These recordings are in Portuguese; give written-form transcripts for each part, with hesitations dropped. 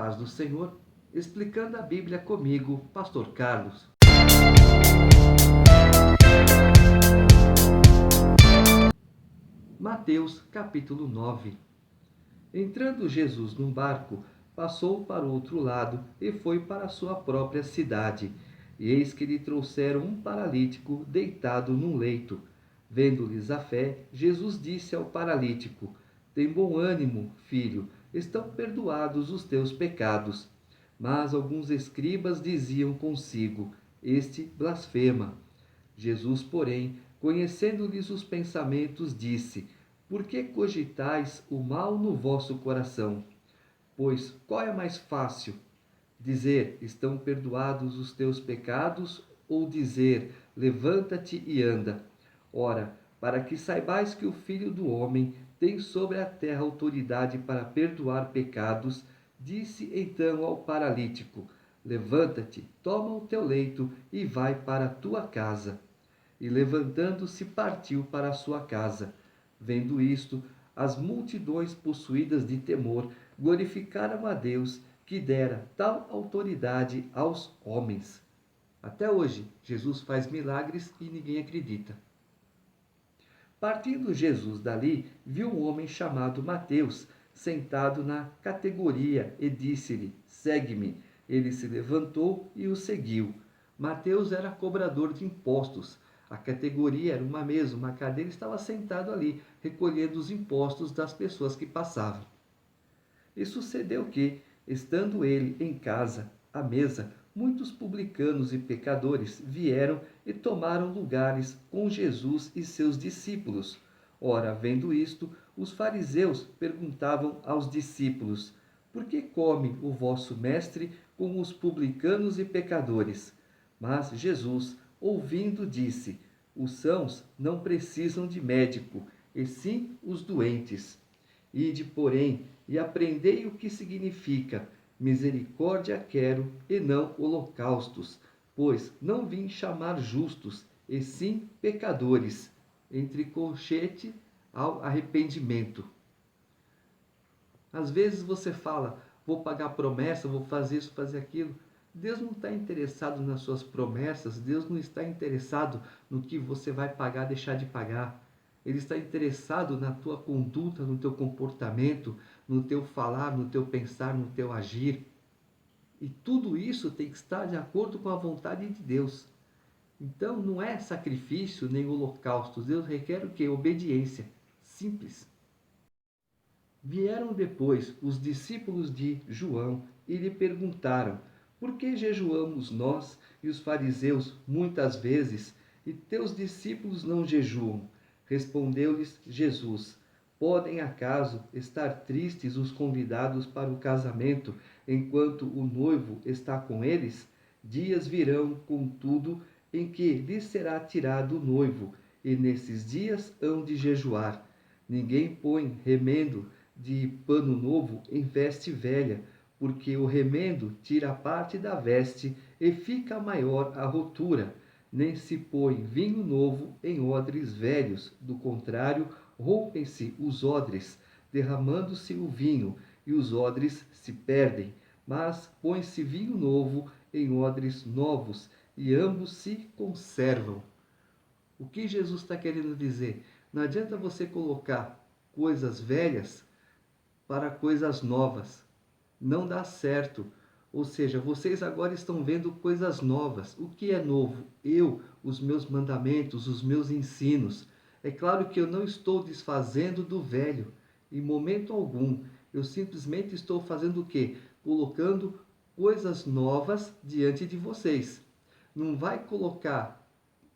paz do Senhor, explicando a Bíblia comigo, Pastor Carlos. Mateus capítulo 9. Entrando Jesus num barco, passou para o outro lado e foi para a sua própria cidade. E eis que lhe trouxeram um paralítico deitado num leito. Vendo-lhes a fé, Jesus disse ao paralítico: Tem bom ânimo, filho, estão perdoados os teus pecados. Mas alguns escribas diziam consigo: Este blasfema. Jesus, porém, conhecendo-lhes os pensamentos, disse: Por que cogitais o mal no vosso coração? Pois qual é mais fácil? Dizer: Estão perdoados os teus pecados, ou dizer: Levanta-te e anda? Ora, para que saibais que o Filho do Homem tem sobre a terra autoridade para perdoar pecados, disse então ao paralítico: Levanta-te, toma o teu leito e vai para a tua casa. E levantando-se, partiu para a sua casa. Vendo isto, as multidões, possuídas de temor, glorificaram a Deus, que dera tal autoridade aos homens. Até hoje, Jesus faz milagres e ninguém acredita. Partindo Jesus dali, viu um homem chamado Mateus, sentado na categoria, e disse-lhe: Segue-me. Ele se levantou e o seguiu. Mateus era cobrador de impostos. A categoria era uma mesa, uma cadeira, estava sentado ali, recolhendo os impostos das pessoas que passavam. E sucedeu que, estando ele em casa, à mesa, muitos publicanos e pecadores vieram e tomaram lugares com Jesus e seus discípulos. Ora, vendo isto, os fariseus perguntavam aos discípulos: Por que come o vosso mestre com os publicanos e pecadores? Mas Jesus, ouvindo, disse: Os sãos não precisam de médico, e sim os doentes. Ide, porém, e aprendei o que significa: misericórdia quero e não holocaustos, pois não vim chamar justos, e sim pecadores, entre colchete ao arrependimento. Às vezes você fala: vou pagar promessa, vou fazer isso, fazer aquilo. Deus não está interessado nas suas promessas, Deus não está interessado no que você vai pagar, deixar de pagar. Ele está interessado na tua conduta, no teu comportamento, no teu falar, no teu pensar, no teu agir. E tudo isso tem que estar de acordo com a vontade de Deus. Então não é sacrifício nem holocausto. Deus requer o quê? Obediência. Simples. Vieram depois os discípulos de João e lhe perguntaram: Por que jejuamos nós e os fariseus muitas vezes, e teus discípulos não jejuam? Respondeu-lhes Jesus: Podem acaso estar tristes os convidados para o casamento, enquanto o noivo está com eles? Dias virão, contudo, em que lhes será tirado o noivo, e nesses dias hão de jejuar. Ninguém põe remendo de pano novo em veste velha, porque o remendo tira parte da veste e fica maior a rotura. Nem se põe vinho novo em odres velhos, do contrário, rompem-se os odres, derramando-se o vinho, e os odres se perdem. Mas põe-se vinho novo em odres novos, e ambos se conservam. O que Jesus está querendo dizer? Não adianta você colocar coisas velhas para coisas novas. Não dá certo. Ou seja, vocês agora estão vendo coisas novas. O que é novo? Eu, os meus mandamentos, os meus ensinos. É claro que eu não estou desfazendo do velho, em momento algum. Eu simplesmente estou fazendo o quê? Colocando coisas novas diante de vocês. Não vai colocar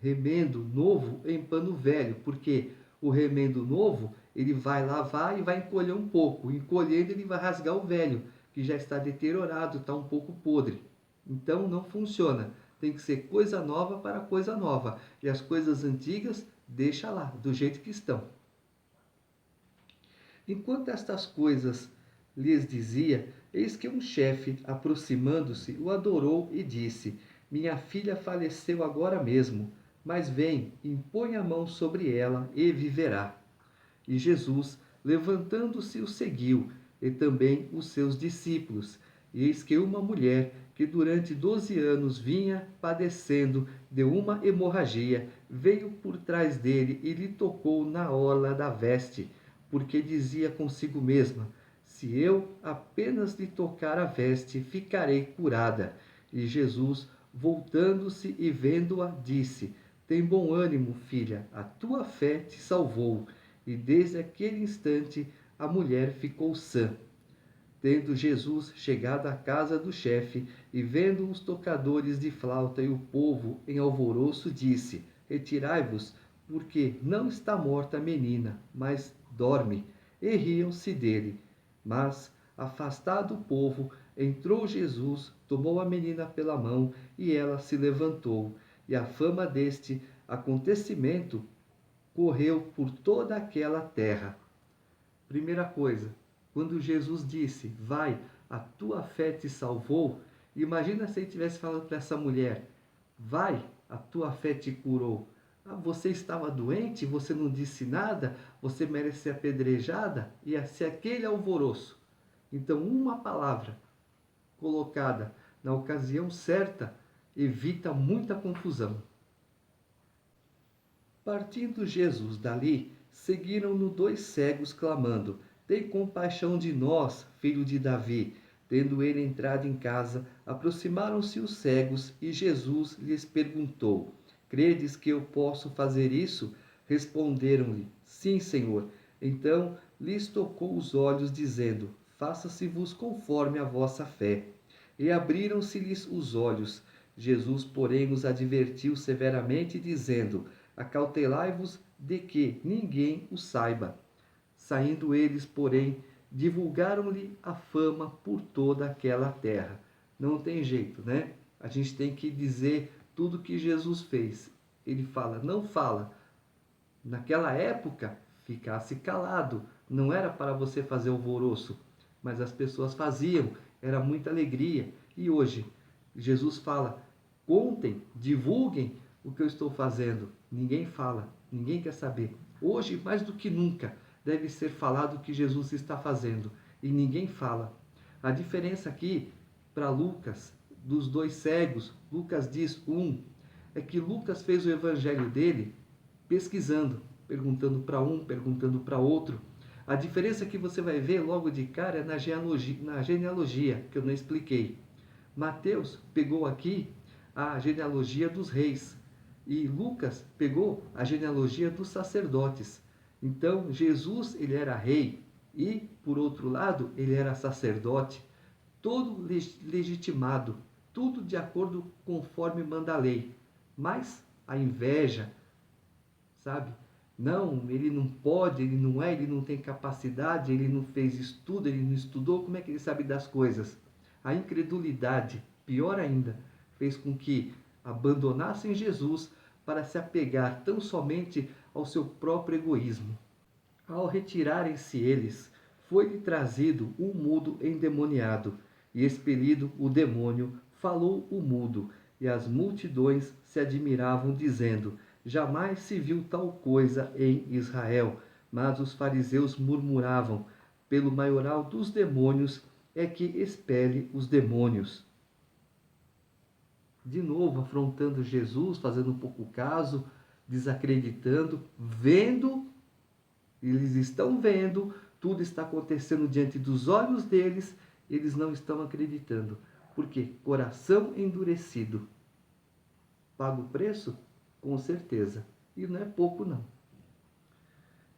remendo novo em pano velho, porque o remendo novo ele vai lavar e vai encolher um pouco. Encolhendo, ele vai rasgar o velho, que já está deteriorado, está um pouco podre. Então não funciona. Tem que ser coisa nova para coisa nova. E as coisas antigas, deixa lá, do jeito que estão. Enquanto estas coisas lhes dizia, eis que um chefe, aproximando-se, o adorou e disse: Minha filha faleceu agora mesmo, mas vem, impõe a mão sobre ela e viverá. E Jesus, levantando-se, o seguiu, e também os seus discípulos. E eis que uma mulher que durante 12 anos vinha padecendo de uma hemorragia, veio por trás dele e lhe tocou na orla da veste, porque dizia consigo mesma: se eu apenas lhe tocar a veste, ficarei curada. E Jesus, voltando-se e vendo-a, disse: tem bom ânimo, filha, a tua fé te salvou. E desde aquele instante a mulher ficou sã. Tendo Jesus chegado à casa do chefe e vendo os tocadores de flauta e o povo em alvoroço, disse: retirai-vos, porque não está morta a menina, mas dorme. E riam-se dele. Mas, afastado o povo, entrou Jesus, tomou a menina pela mão e ela se levantou. E a fama deste acontecimento correu por toda aquela terra. Primeira coisa, quando Jesus disse: vai, a tua fé te salvou, imagina se ele tivesse falado para essa mulher: vai, a tua fé te curou. Ah, você estava doente, você não disse nada, você merece ser apedrejada, ia ser aquele alvoroço. Então, uma palavra colocada na ocasião certa evita muita confusão. Partindo Jesus dali, seguiram-no 2 cegos, clamando: tem compaixão de nós, filho de Davi. Tendo ele entrado em casa, aproximaram-se os cegos, e Jesus lhes perguntou: credes que eu posso fazer isso? Responderam-lhe: sim, Senhor. Então lhes tocou os olhos, dizendo: faça-se-vos conforme a vossa fé. E abriram-se-lhes os olhos. Jesus, porém, os advertiu severamente, dizendo: acautelai-vos de que ninguém o saiba. Saindo eles, porém, divulgaram-lhe a fama por toda aquela terra. Não tem jeito, né? A gente tem que dizer tudo que Jesus fez. Ele fala, não fala. Naquela época, ficasse calado. Não era para você fazer alvoroço, mas as pessoas faziam. Era muita alegria. E hoje, Jesus fala, contem, divulguem o que eu estou fazendo. Ninguém fala, ninguém quer saber. Hoje, mais do que nunca, deve ser falado o que Jesus está fazendo. E ninguém fala. A diferença aqui, para Lucas, dos 2 cegos, Lucas diz é que Lucas fez o evangelho dele pesquisando, perguntando para um, perguntando para outro. A diferença que você vai ver logo de cara é na genealogia, que eu não expliquei. Mateus pegou aqui a genealogia dos reis e Lucas pegou a genealogia dos sacerdotes. Então, Jesus, ele era rei e, por outro lado, ele era sacerdote, todo legitimado, tudo de acordo conforme manda a lei. Mas a inveja, sabe? Não, ele não pode, ele não é, ele não tem capacidade, ele não fez estudo, ele não estudou, como é que ele sabe das coisas? A incredulidade, pior ainda, fez com que abandonassem Jesus para se apegar tão somente ao seu próprio egoísmo. Ao retirarem-se eles, foi-lhe trazido um mudo endemoniado, e expelido o demônio, falou o mudo, e as multidões se admiravam, dizendo: jamais se viu tal coisa em Israel. Mas os fariseus murmuravam: pelo maioral dos demônios é que expele os demônios. De novo, afrontando Jesus, fazendo um pouco caso, desacreditando, vendo, eles estão vendo, tudo está acontecendo diante dos olhos deles, eles não estão acreditando. Por quê? Coração endurecido. Paga o preço? Com certeza. E não é pouco, não.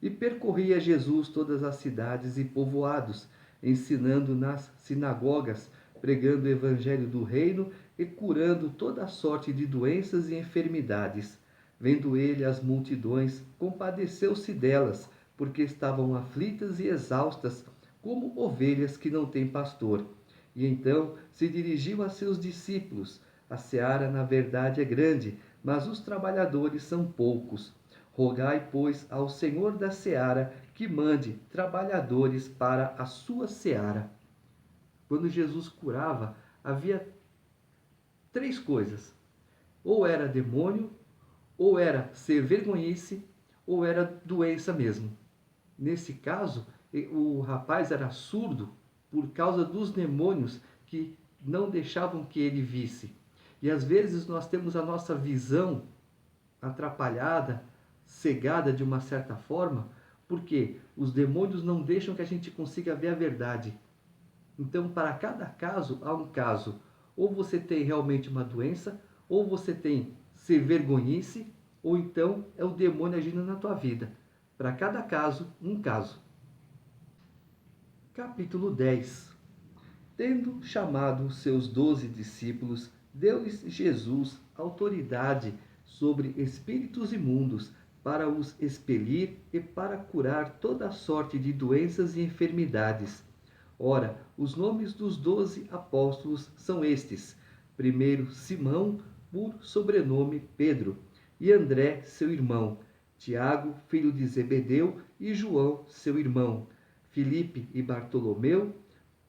E percorria Jesus todas as cidades e povoados, ensinando nas sinagogas, pregando o evangelho do reino e curando toda sorte de doenças e enfermidades. Vendo ele as multidões, compadeceu-se delas, porque estavam aflitas e exaustas, como ovelhas que não têm pastor. E então se dirigiu a seus discípulos: a seara, na verdade, é grande, mas os trabalhadores são poucos. Rogai, pois, ao Senhor da seara que mande trabalhadores para a sua seara. Quando Jesus curava, havia 3 coisas: ou era demônio, ou era ser vergonhice, ou era doença mesmo. Nesse caso, o rapaz era surdo por causa dos demônios que não deixavam que ele visse. E às vezes nós temos a nossa visão atrapalhada, cegada de uma certa forma, porque os demônios não deixam que a gente consiga ver a verdade. Então, para cada caso, há um caso. Ou você tem realmente uma doença, ou você tem ser vergonhice, ou então é o demônio agindo na tua vida. Para cada caso, um caso. Capítulo 10. Tendo chamado os seus 12 discípulos, deu-lhes Jesus autoridade sobre espíritos imundos, para os expelir e para curar toda sorte de doenças e enfermidades. Ora, os nomes dos 12 apóstolos são estes: primeiro Simão, por sobrenome Pedro, e André, seu irmão, Tiago, filho de Zebedeu, e João, seu irmão, Filipe e Bartolomeu,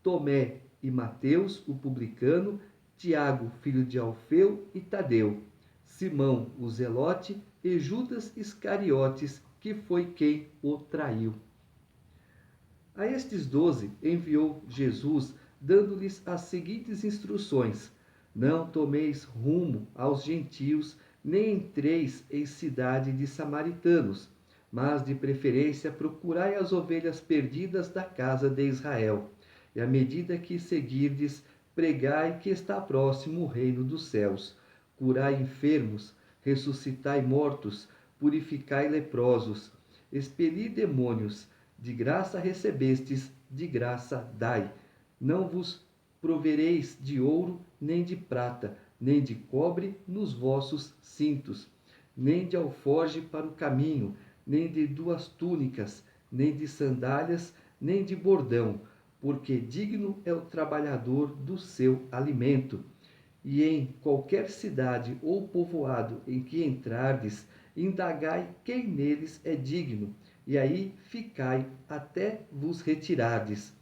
Tomé e Mateus, o publicano, Tiago, filho de Alfeu, e Tadeu, Simão, o zelote, e Judas Iscariotes, que foi quem o traiu. A estes 12 enviou Jesus, dando-lhes as seguintes instruções: não tomeis rumo aos gentios, nem entreis em cidade de samaritanos, mas de preferência procurai as ovelhas perdidas da casa de Israel. E à medida que seguirdes, pregai que está próximo o reino dos céus. Curai enfermos, ressuscitai mortos, purificai leprosos, expeli demônios. De graça recebestes, de graça dai. Não vos provereis de ouro, nem de prata, nem de cobre nos vossos cintos, nem de alforge para o caminho, nem de 2 túnicas, nem de sandálias, nem de bordão, porque digno é o trabalhador do seu alimento. E em qualquer cidade ou povoado em que entrardes, indagai quem neles é digno, e aí ficai até vos retirardes.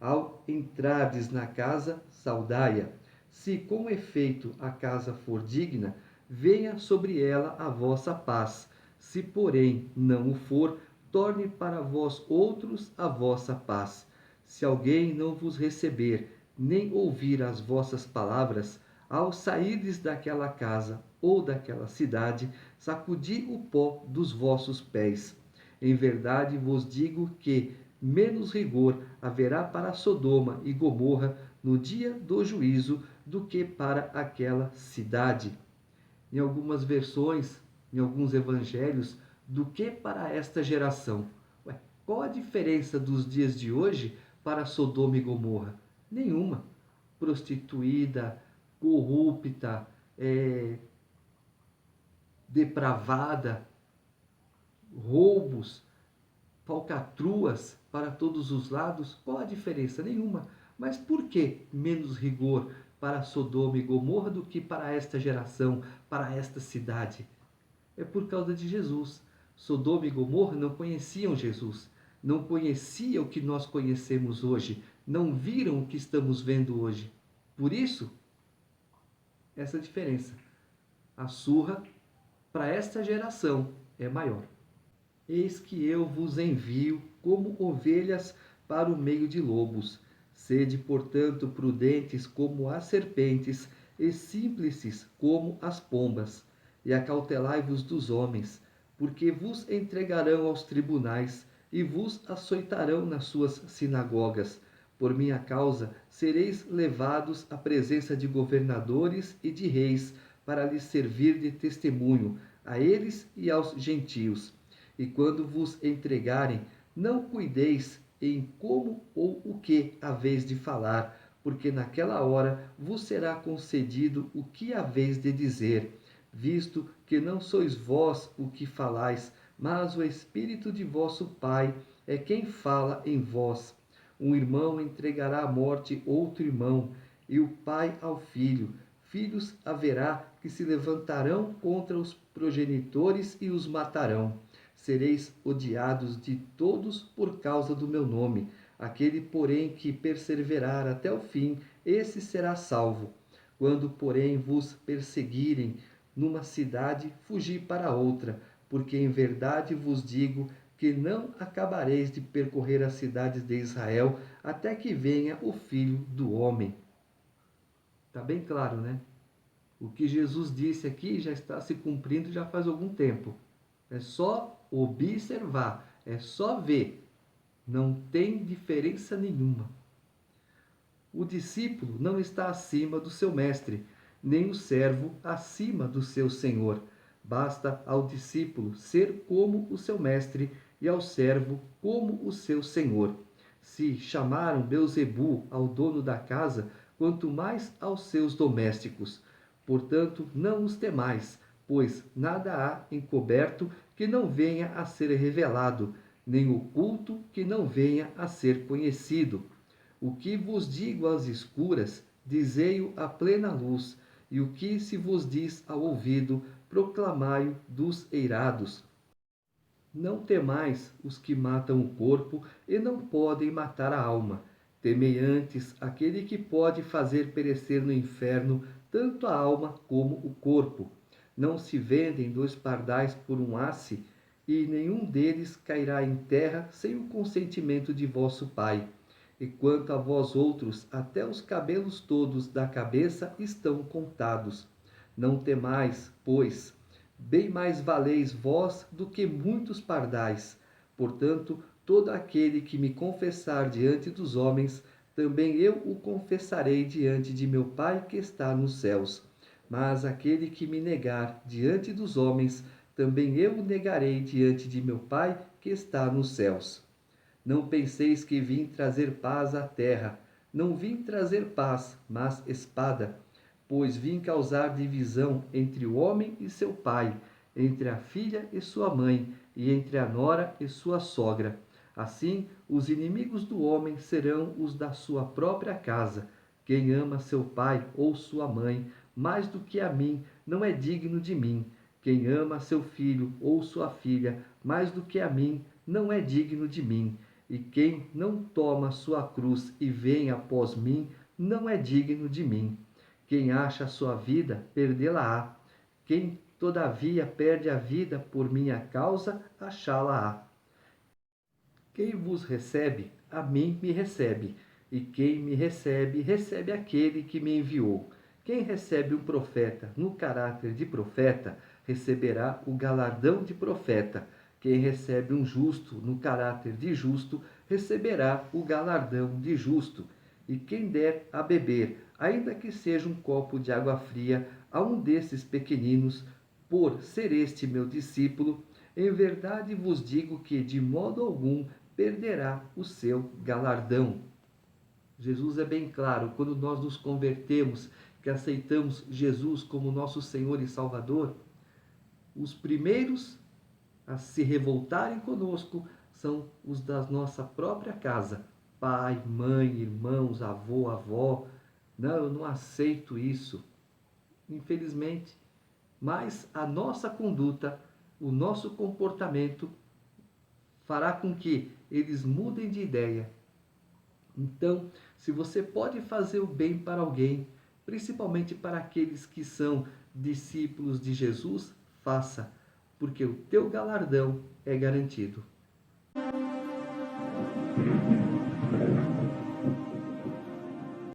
Ao entrardes na casa, saudai-a. Se com efeito a casa for digna, venha sobre ela a vossa paz. Se, porém, não o for, torne para vós outros a vossa paz. Se alguém não vos receber, nem ouvir as vossas palavras, ao sairdes daquela casa ou daquela cidade, sacudi o pó dos vossos pés. Em verdade vos digo que menos rigor haverá para Sodoma e Gomorra no dia do juízo do que para aquela cidade. Em algumas versões, em alguns evangelhos, do que para esta geração. Ué, qual a diferença dos dias de hoje para Sodoma e Gomorra? Nenhuma. Prostituída, corrupta, depravada, roubos, falcatruas para todos os lados. Qual a diferença? Nenhuma. Mas por que menos rigor para Sodoma e Gomorra do que para esta geração, para esta cidade? É por causa de Jesus. Sodoma e Gomorra não conheciam Jesus, não conheciam o que nós conhecemos hoje, não viram o que estamos vendo hoje. Por isso, essa diferença. A surra para esta geração é maior. Eis que eu vos envio como ovelhas para o meio de lobos. Sede, portanto, prudentes como as serpentes e simples como as pombas. E acautelai-vos dos homens, porque vos entregarão aos tribunais e vos açoitarão nas suas sinagogas. Por minha causa sereis levados à presença de governadores e de reis, para lhes servir de testemunho a eles e aos gentios. E quando vos entregarem, não cuideis em como ou o que haveis de falar, porque naquela hora vos será concedido o que haveis de dizer, visto que não sois vós o que falais, mas o Espírito de vosso Pai é quem fala em vós. Um irmão entregará à morte outro irmão, e o pai ao filho. Filhos haverá que se levantarão contra os progenitores e os matarão. Sereis odiados de todos por causa do meu nome. Aquele, porém, que perseverar até o fim, esse será salvo. Quando, porém, vos perseguirem numa cidade, fugi para outra, porque em verdade vos digo que não acabareis de percorrer as cidades de Israel até que venha o Filho do Homem. Está bem claro, né? O que Jesus disse aqui já está se cumprindo já faz algum tempo. É só observar, é só ver. Não tem diferença nenhuma. O discípulo não está acima do seu mestre, nem o servo acima do seu senhor. Basta ao discípulo ser como o seu mestre e ao servo como o seu senhor. Se chamaram Beelzebu ao dono da casa, quanto mais aos seus domésticos. Portanto, não os temais, pois nada há encoberto que não venha a ser revelado, nem oculto que não venha a ser conhecido. O que vos digo às escuras, dizei-o à plena luz, e o que se vos diz ao ouvido, proclamai-o dos eirados. Não temais os que matam o corpo e não podem matar a alma. Temei antes aquele que pode fazer perecer no inferno tanto a alma como o corpo. Não se vendem 2 pardais por um asse, e nenhum deles cairá em terra sem o consentimento de vosso Pai. E quanto a vós outros, até os cabelos todos da cabeça estão contados. Não temais, pois, bem mais valeis vós do que muitos pardais. Portanto, todo aquele que me confessar diante dos homens, também eu o confessarei diante de meu Pai que está nos céus. Mas aquele que me negar diante dos homens, também eu o negarei diante de meu Pai que está nos céus. Não penseis que vim trazer paz à terra. Não vim trazer paz, mas espada. Pois vim causar divisão entre o homem e seu pai, entre a filha e sua mãe, e entre a nora e sua sogra. Assim, os inimigos do homem serão os da sua própria casa. Quem ama seu pai ou sua mãe mais do que a mim não é digno de mim. Quem ama seu filho ou sua filha mais do que a mim não é digno de mim. E quem não toma sua cruz e vem após mim, não é digno de mim. Quem acha a sua vida, perdê-la-á. Quem, todavia, perde a vida por minha causa, achá-la-á. Quem vos recebe, a mim me recebe. E quem me recebe, recebe aquele que me enviou. Quem recebe um profeta no caráter de profeta, receberá o galardão de profeta. Quem recebe um justo no caráter de justo, receberá o galardão de justo. E quem der a beber, ainda que seja um copo de água fria, a um desses pequeninos, por ser este meu discípulo, em verdade vos digo que de modo algum perderá o seu galardão. Jesus é bem claro, quando nós nos convertemos, que aceitamos Jesus como nosso Senhor e Salvador, os primeiros a se revoltarem conosco são os da nossa própria casa. Pai, mãe, irmãos, avô, avó. Não, eu não aceito isso. Infelizmente. Mas a nossa conduta, o nosso comportamento fará com que eles mudem de ideia. Então, se você pode fazer o bem para alguém, principalmente para aqueles que são discípulos de Jesus, faça, porque o teu galardão é garantido.